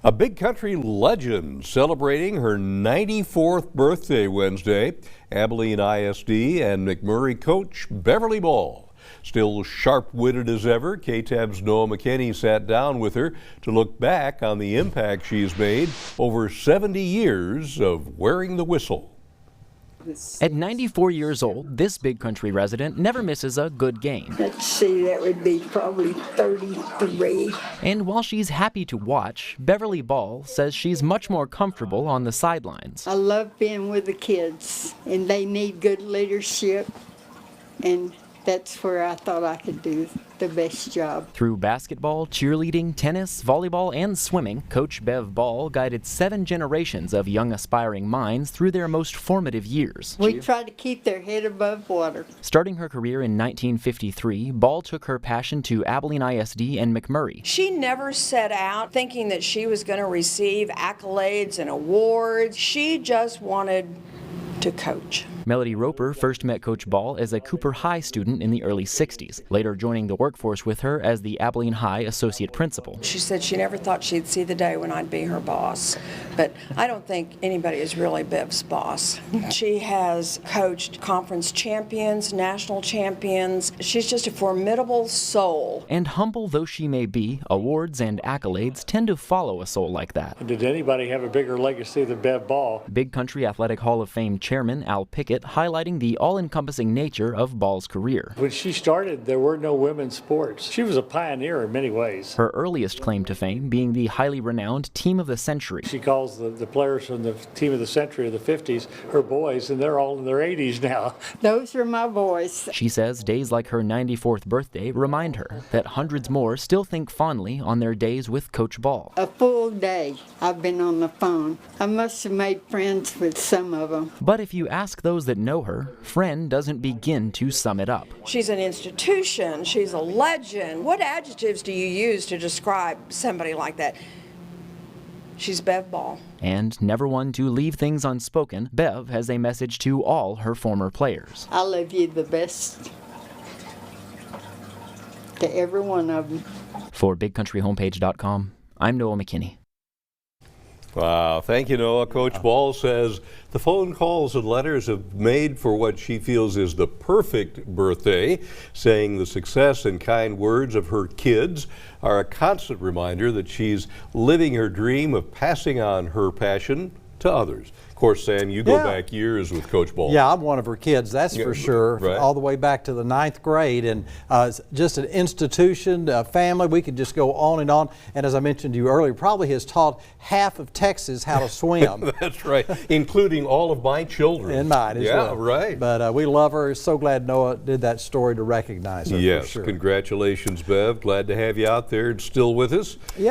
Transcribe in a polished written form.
A big country legend celebrating her 94th birthday Wednesday. Abilene ISD and McMurray coach Beverly Ball. Still sharp-witted as ever, KTAB's Noah McKinney sat down with her to look back on the impact she's made over 70 years of wearing the whistle. At 94 years old, this big country resident never misses a good game. Let's see, that would be probably 33. And while she's happy to watch, Beverly Ball says she's much more comfortable on the sidelines. I love being with the kids, and they need good leadership, and that's where I thought I could do the best job. Through basketball, cheerleading, tennis, volleyball, and swimming, Coach Bev Ball guided 7 generations of young aspiring minds through their most formative years. We try to keep their head above water. Starting her career in 1953, Ball took her passion to Abilene ISD and McMurray. She never set out thinking that she was going to receive accolades and awards. She just wanted to coach. Melody Roper first met Coach Ball as a Cooper High student in the early 60s, later joining the workforce with her as the Abilene High associate principal. She said she never thought she'd see the day when I'd be her boss, but I don't think anybody is really Bev's boss. She has coached conference champions, national champions. She's just a formidable soul. And humble though she may be, awards and accolades tend to follow a soul like that. Did anybody have a bigger legacy than Bev Ball? Big Country Athletic Hall of Fame chairman Al Pickett highlighting the all-encompassing nature of Ball's career. When she started, there were no women's sports. She was a pioneer in many ways. Her earliest claim to fame being the highly renowned Team of the Century. She calls the players from the Team of the Century of the 50s her boys, and they're all in their 80s now. Those are my boys. She says days like her 94th birthday remind her that hundreds more still think fondly on their days with Coach Ball. A full day I've been on the phone. I must have made friends with some of them. But if you ask those that know her, friend doesn't begin to sum it up. She's an institution. She's a legend. What adjectives do you use to describe somebody like that? She's Bev Ball. And never one to leave things unspoken, Bev has a message to all her former players. I love you the best, to every one of them. For BigCountryHomepage.com, I'm Noah McKinney. Wow, thank you, Noah. Coach Ball says the phone calls and letters have made for what she feels is the perfect birthday, saying the success and kind words of her kids are a constant reminder that she's living her dream of passing on her passion to others. Of course, Sam, you go back years with Coach Ball. Yeah, I'm one of her kids, that's for sure, right. All the way back to the 9th grade. And just an institution, a family, we could just go on. And as I mentioned to you earlier, probably has taught half of Texas how to swim. That's right, including all of my children. And mine as well. Yeah, right. But we love her. So glad Noah did that story to recognize her. Yes, for sure. Congratulations, Bev. Glad to have you out there and still with us. Yeah.